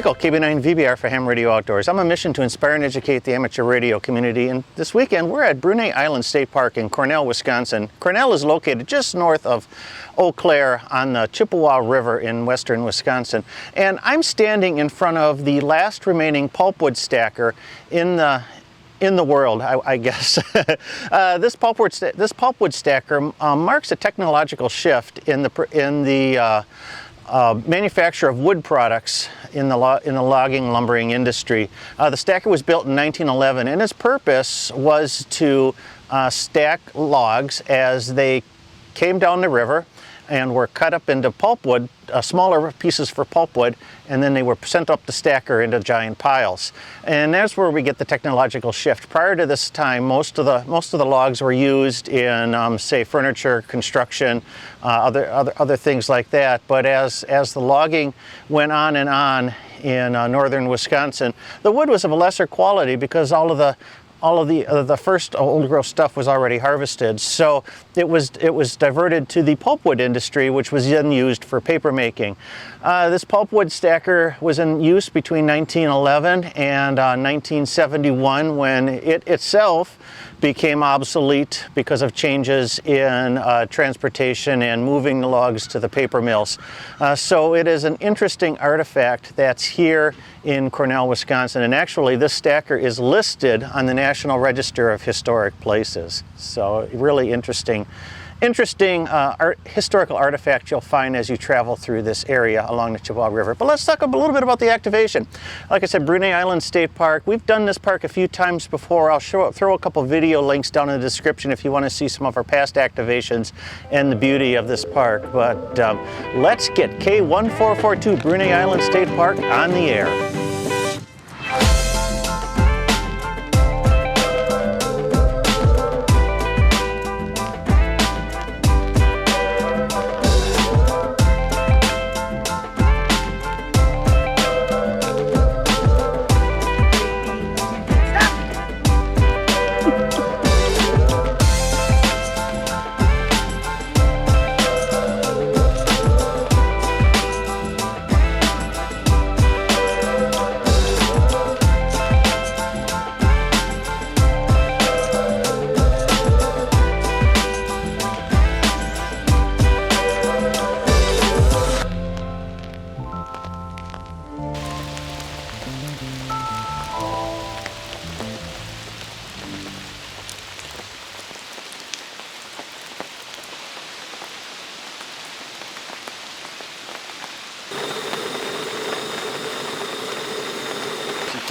Michael, KB9VBR for Ham Radio Outdoors. I'm on a mission to inspire and educate the amateur radio community, and this weekend we're at Brunet Island State Park in Cornell, Wisconsin. Cornell is located just north of Eau Claire on the Chippewa River in western Wisconsin, and I'm standing in front of the last remaining pulpwood stacker in the world, I guess. This pulpwood stacker marks a technological shift in the manufacture of wood products in the logging lumbering industry. The stacker was built in 1911, and its purpose was to stack logs as they came down the river and were cut up into pulpwood, smaller pieces for pulpwood, and then they were sent up the stacker into giant piles. And that's where we get the technological shift. Prior to this time, most of the logs were used in, say, furniture, construction, other things like that. But as the logging went on in northern Wisconsin, the wood was of a lesser quality because all of the first old growth stuff was already harvested. So it was diverted to the pulpwood industry, which was then used for paper making. This pulpwood stacker was in use between 1911 and 1971, when it itself became obsolete because of changes in transportation and moving the logs to the paper mills. So it is an interesting artifact that's here in Cornell, Wisconsin, and actually this stacker is listed on the National Register of Historic Places. So really interesting historical artifact you'll find as you travel through this area along the Chippewa River. But let's talk a little bit about the activation. Like I said, Brunet Island State Park. We've done this park a few times before. I'll throw a couple video links down in the description if you want to see some of our past activations and the beauty of this park. But let's get K-1442 Brunet Island State Park on the air.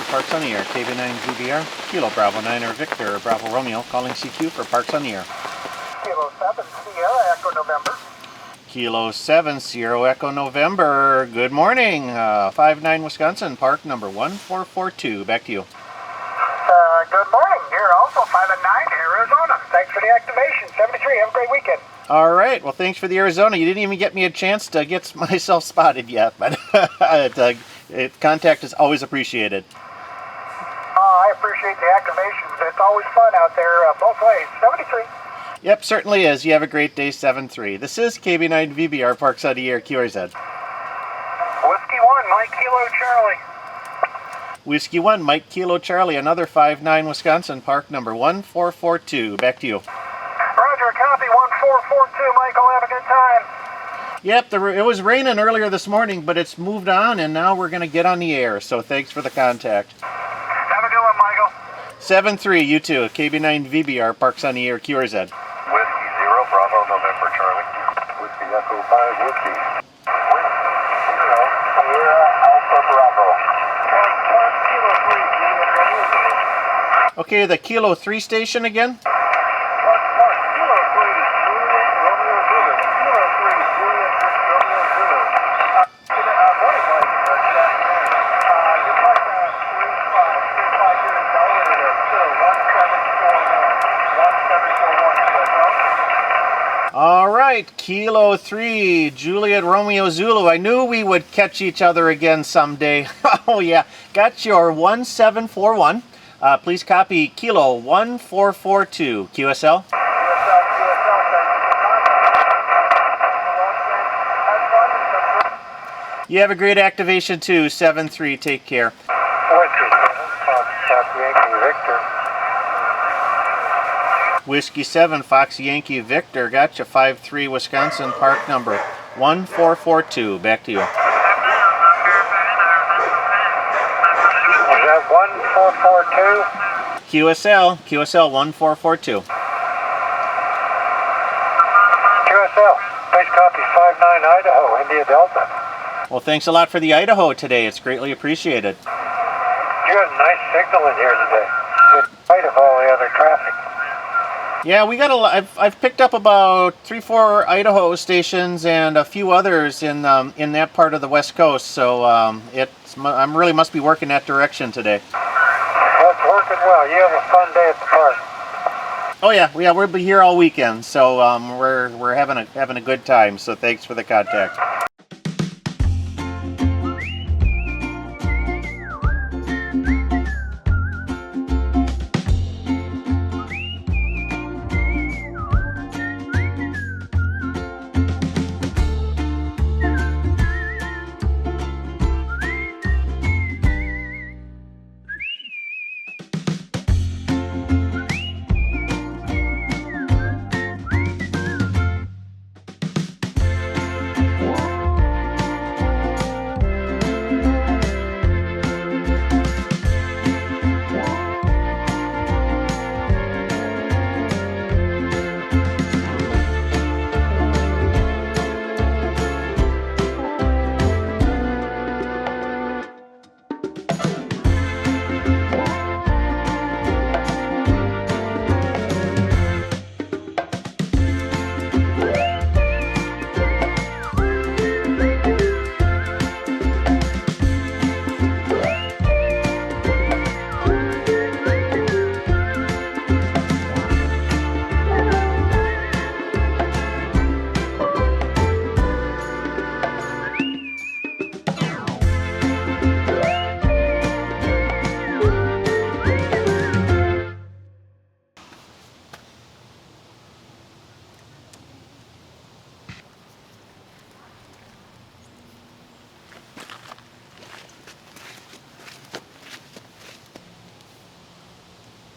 Parks on the air, KB9VBR, Kilo Bravo 9 or Victor, Bravo Romeo, calling CQ for Parks on the air. Kilo 7 Sierra Echo November. Kilo 7 Sierra Echo November, good morning. 5-9 Wisconsin, Park number 1442, back to you. Good morning, here also 5 and 9 Arizona. Thanks for the activation, 73, have a great weekend. All right, well thanks for the Arizona. You didn't even get me a chance to get myself spotted yet, but contact is always appreciated. I appreciate the activations. It's always fun out there, both ways. 73. Yep, certainly is. You have a great day, 7-3. This is KB9VBR Parks on the air, QRZ. Whiskey 1, Mike Kilo Charlie. Whiskey 1, Mike Kilo Charlie, another 5-9 Wisconsin, Park number 1442. Back to you. Roger, copy 1442, Michael. Have a good time. Yep, it was raining earlier this morning, but it's moved on, and now we're going to get on the air, so thanks for the contact. Have a good one, Michael. 7-3, you too. KB9VBR, Parks on the air, QRZ. Whiskey 0, Bravo, November, Charlie. Whiskey Echo 5, Whiskey. Whiskey 0, Sierra Alpha, Bravo. Okay, the Kilo 3 station again? All right, Kilo 3, Juliet Romeo Zulu. I knew we would catch each other again someday. Oh yeah, got your 1741. Please copy Kilo 1442. QSL? You have a great activation too, 7-3. Take care. Whiskey 7, Fox Yankee Victor. Whiskey 7, Fox Yankee Victor. Gotcha, 5-3, Wisconsin, park number 1442. Back to you. Was that 1442? QSL 1442. QSL, base copy 59 Idaho, India Delta. Well, thanks a lot for the Idaho today. It's greatly appreciated. You got a nice signal in here today, in spite of all the other traffic. Yeah, we got I've picked up about 3-4 Idaho stations and a few others in that part of the West Coast. So I really must be working that direction today. Well, it's working well. You have a fun day at the park. Oh yeah, we'll be here all weekend. So we're having a good time. So thanks for the contact.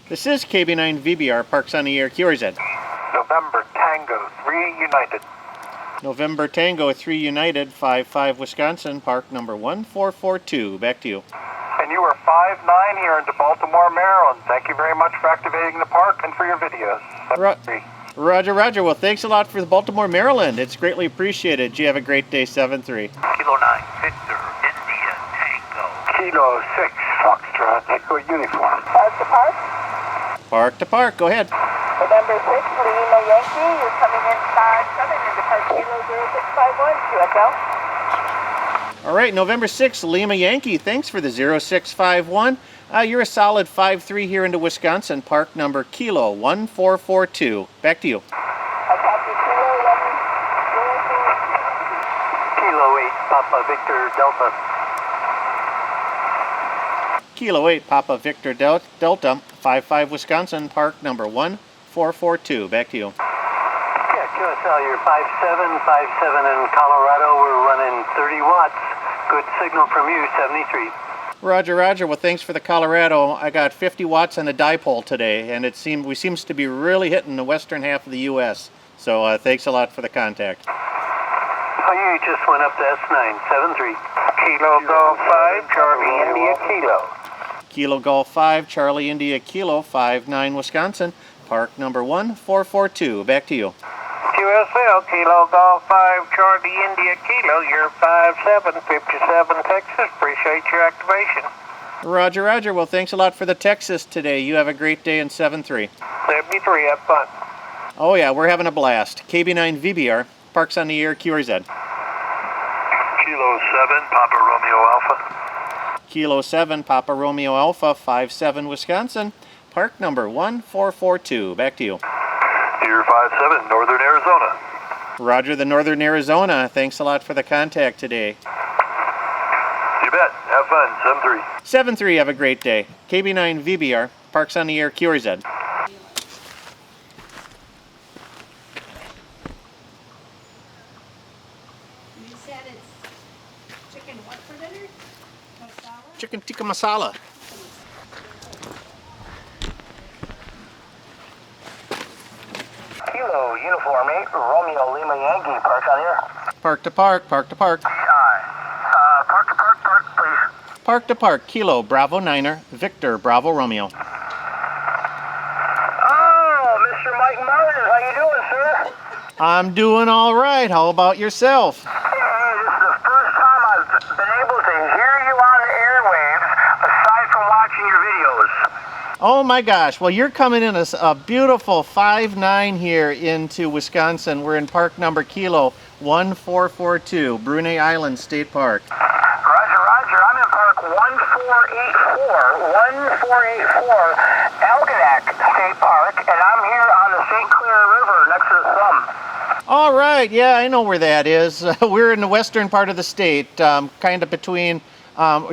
This is KB9VBR, Parks on the Air, QRZ. November Tango 3 United. November Tango 3 United, 5-5 Wisconsin, park number 1442. Back to you. And you are 5-9 here into Baltimore, Maryland. Thank you very much for activating the park and for your videos. Roger. Well, thanks a lot for the Baltimore, Maryland. It's greatly appreciated. You have a great day, 7-3. Kilo 9, Victor, India, Tango. Kilo 6, Foxtrot, Echo Uniform. Park to park. Park to park, go ahead. November 6, Lima Yankee, you're coming in 5-7 into Park Kilo 0651, QSL. All right, November 6, Lima Yankee, thanks for the 0651. You're a solid 5-3 here into Wisconsin, park number Kilo 1442. Back to you. I copy Kilo 1442. Kilo 8, Papa Victor Delta. Kilo 8, Papa Victor Delta, 5-5 Wisconsin, park number 1442. Back to you. Yeah, QSL, you're 5-7 in Colorado. We're running 30 watts. Good signal from you, 73. Roger. Well, thanks for the Colorado. I got 50 watts on a dipole today, and we seems to be really hitting the western half of the U.S. So thanks a lot for the contact. Oh, you just went up to S9, 73. Kilo Golf 5, Charlie India Kilo. Kilo Golf 5, Charlie India Kilo, 5-9 Wisconsin, park number 1442. Back to you. QSL, Kilo Golf 5, Charlie India Kilo, you're 5-7, 57 Texas. Appreciate your activation. Roger. Well, thanks a lot for the Texas today. You have a great day in 7-3. 73, have fun. Oh yeah, we're having a blast. KB9VBR, Parks on the Air, QRZ. Kilo 7, Papa Romeo Alpha. Kilo 7, Papa Romeo Alpha, 5-7 Wisconsin, park number 1442. Back to you. You're 5-7, Northern Arizona. Roger, the Northern Arizona. Thanks a lot for the contact today. You bet. Have fun. 7-3. 7-3, have a great day. KB9VBR, Parks on the Air, QRZ. You said it's Chicken what for dinner? Masala? Chicken tikka masala. Kilo Uniform 8, Romeo Lima Yankee, park on here. Park to park, park to park. Park to park, please. Park to park, Kilo Bravo Niner, Victor Bravo Romeo. Oh, Mr. Mike Martin, how you doing, sir? I'm doing all right. How about yourself? Hey, this is the first time I've been able to hear you on the airwaves, aside from watching your videos. Oh my gosh. Well, you're coming in a beautiful 5'9" here into Wisconsin. We're in park number Kilo 1442, Brunet Island State Park. Roger, roger. I'm in park 1484 Algonac State Park, and I'm here on the St. Clair River next to the Thumb. All right. Yeah, I know where that is. We're in the western part of the state, kind of between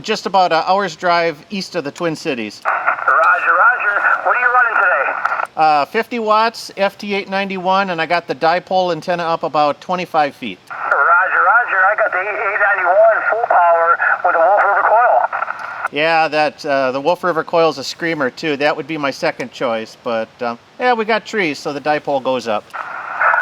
just about an hour's drive east of the Twin Cities. Roger, roger. What are you running today? 50 watts, FT891, and I got the dipole antenna up about 25 feet. Roger, roger. I got the 891 full power with a Wolf River coil. Yeah, the Wolf River coil's a screamer too. That would be my second choice, but yeah, we got trees, so the dipole goes up.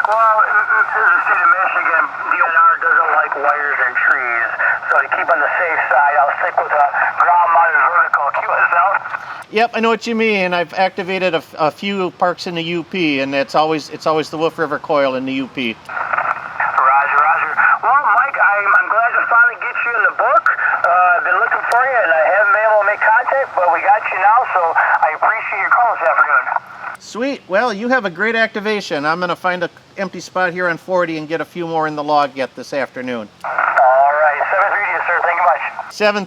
Well, this is the state of Michigan. DNR doesn't like wires and trees, so to keep on the safe side, I'll stick with a ground-mounted vertical QSL. Yep, I know what you mean. I've activated a few parks in the UP, and it's always the Wolf River coil in the UP. Roger, roger. Well, Mike, I'm glad to finally get you in the book. I've been looking for you, and I haven't been able to make contact, but we got you now, so I appreciate your call this afternoon. Sweet. Well, you have a great activation. I'm going to find an empty spot here on 40 and get a few more in the log yet this afternoon. All right, 7-3 to you, sir. Thank you much.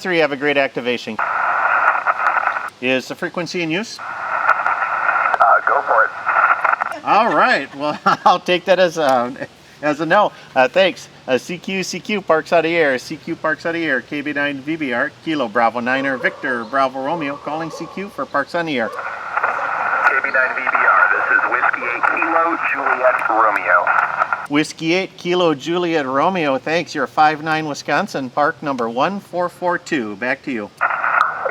7-3, have a great activation. Is the frequency in use? Go for it. All right. Well, I'll take that as a no. Thanks. CQ parks out of the air. CQ parks out of the air. KB9VBR Kilo Bravo Niner Victor Bravo Romeo calling CQ for parks on the air. KB9VBR, this is Whiskey 8 Kilo Juliet Romeo. Whiskey 8 Kilo Juliet Romeo. Thanks. You're 5'9" Wisconsin, park number 1442. Back to you.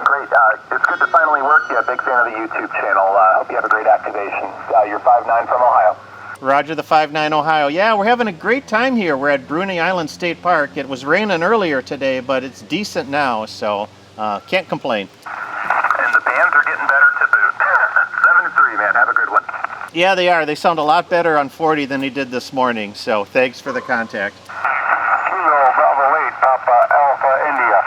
Great. It's good to finally work you. Big fan of the YouTube channel. Hope you have a great activation. You're 5'9" from Ohio. Roger the 5'9" Ohio. Yeah, we're having a great time here. We're at Brunet Island State Park. It was raining earlier today, but it's decent now, so can't complain. And the bands are getting better to boot. 7-3, man. Have a good one. Yeah, they are. They sound a lot better on 40 than they did this morning, so thanks for the contact. Kilo Bravo 8, Papa Alpha India.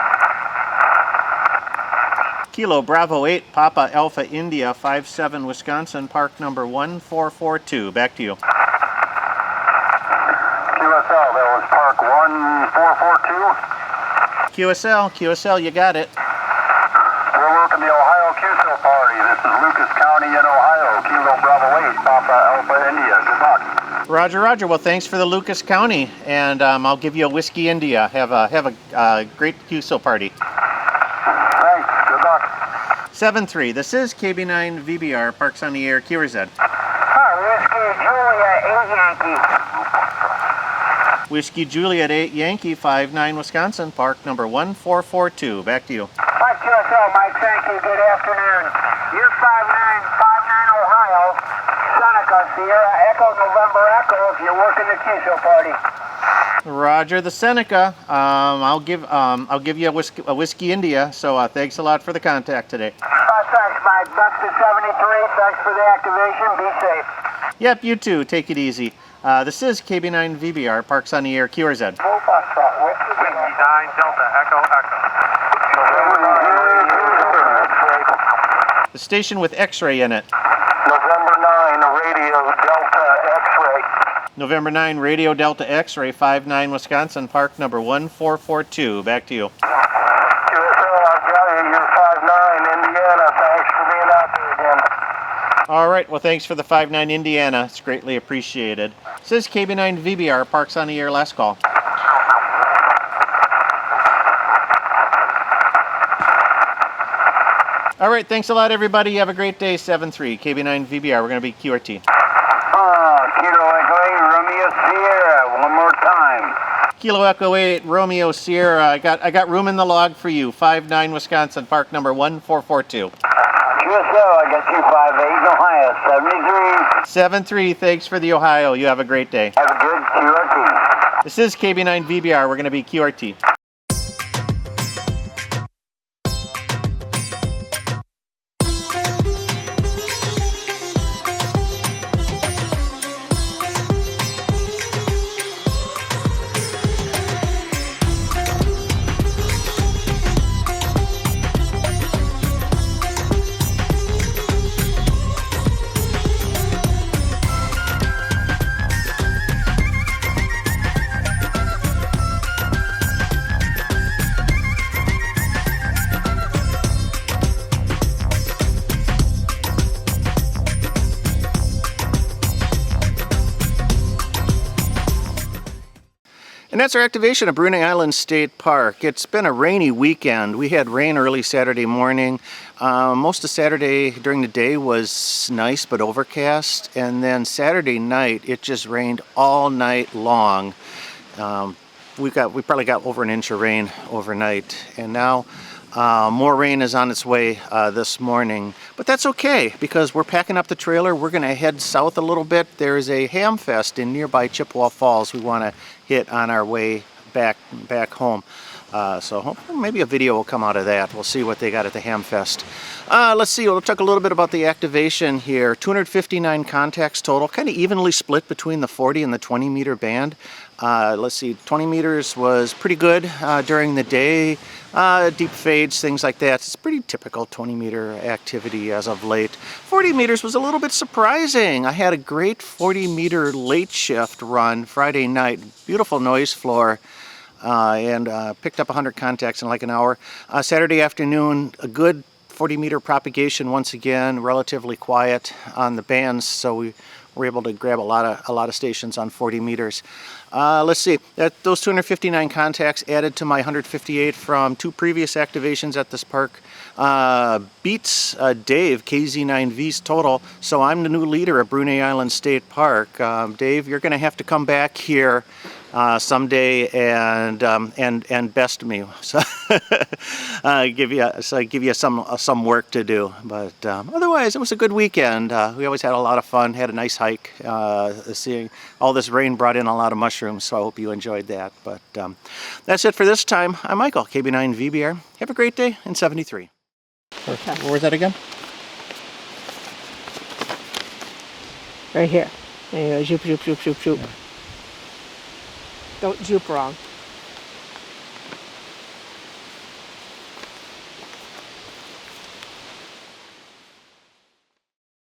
Kilo Bravo 8, Papa Alpha India, 5'7", Wisconsin, park number 1442. Back to you. QSL, that was Park 1442. QSL, you got it. We're working the Ohio QSL party. This is Lucas County in Ohio. Kilo Bravo 8, Papa Alpha India. Good luck. Roger. Well, thanks for the Lucas County, and I'll give you a Whiskey India. Have a great QSL party. Thanks. Good luck. 7-3. This is KB9VBR, parks on the air, QRZ. Whiskey Juliet 8 Yankee. Whiskey Juliet 8 Yankee, 5'9", Wisconsin, park number 1442. Back to you. Mike QSL, Mike, thank you. Good afternoon. You're 5'9", Ohio. Seneca, Sierra Echo, November Echo, if you're working the QSL party. Roger the Seneca. I'll give you a whiskey India. So thanks a lot for the contact today. Thanks, Mike. That's the 73. Thanks for the activation. Be safe. Yep, you too. Take it easy. This is KB9VBR, parks on the air, QRZ. Whiskey 9 Delta Echo Echo. The station with X-ray in it. November 9 Radio Delta X-ray. November 9 Radio Delta X-ray, 5'9", Wisconsin, park number 1442. Back to you. QSL, I've got you. You're 5'9", Indiana. Thanks for being out there again. All right. Well, thanks for the 5'9", Indiana. It's greatly appreciated. This is KB9VBR, parks on the air, last call. All right. Thanks a lot, everybody. Have a great day. 7-3. KB9VBR. We're going to be QRT. Kilo Echo Romeo Sierra. One more time. Kilo Echo 8, Romeo Sierra. I got room in the log for you. 59 Wisconsin, park number 1442. QSO, I got 258 in Ohio, 73. 73, thanks for the Ohio. You have a great day. Have a good QRT. This is KB9VBR. We're going to be QRT. And that's our activation of Brunet Island State Park. It's been a rainy weekend. We had rain early Saturday morning. Most of Saturday during the day was nice but overcast. And then Saturday night, it just rained all night long. We probably got over an inch of rain overnight. And now more rain is on its way this morning. But that's okay because we're packing up the trailer. We're going to head south a little bit. There's a ham fest in nearby Chippewa Falls we want to hit on our way back home. So hopefully maybe a video will come out of that. We'll see what they got at the ham fest. Let's see, we'll talk a little bit about the activation here. 259 contacts total, kind of evenly split between the 40 and the 20 meter band. Let's see, 20 meters was pretty good during the day. Deep fades, things like that. It's pretty typical 20 meter activity as of late. 40 meters was a little bit surprising. I had a great 40 meter late shift run Friday night. Beautiful noise floor. And picked up 100 contacts in like an hour. Saturday afternoon, a good 40 meter propagation once again, relatively quiet on the bands, so we were able to grab a lot of stations on 40 meters. Let's see, those 259 contacts added to my 158 from two previous activations at this park. Beats Dave, KZ9V's total, so I'm the new leader of Brunet Island State Park. Dave, you're going to have to come back here someday and best me. So give you some work to do. But otherwise, it was a good weekend. We always had a lot of fun. Had a nice hike. Seeing all this rain brought in a lot of mushrooms, so I hope you enjoyed that. But that's it for this time. I'm Michael, KB9VBR. Have a great day in 73. Where was that again? Right here. There you go. Zoop, zoop, zoop, zoop, zoop. Don't zoop wrong.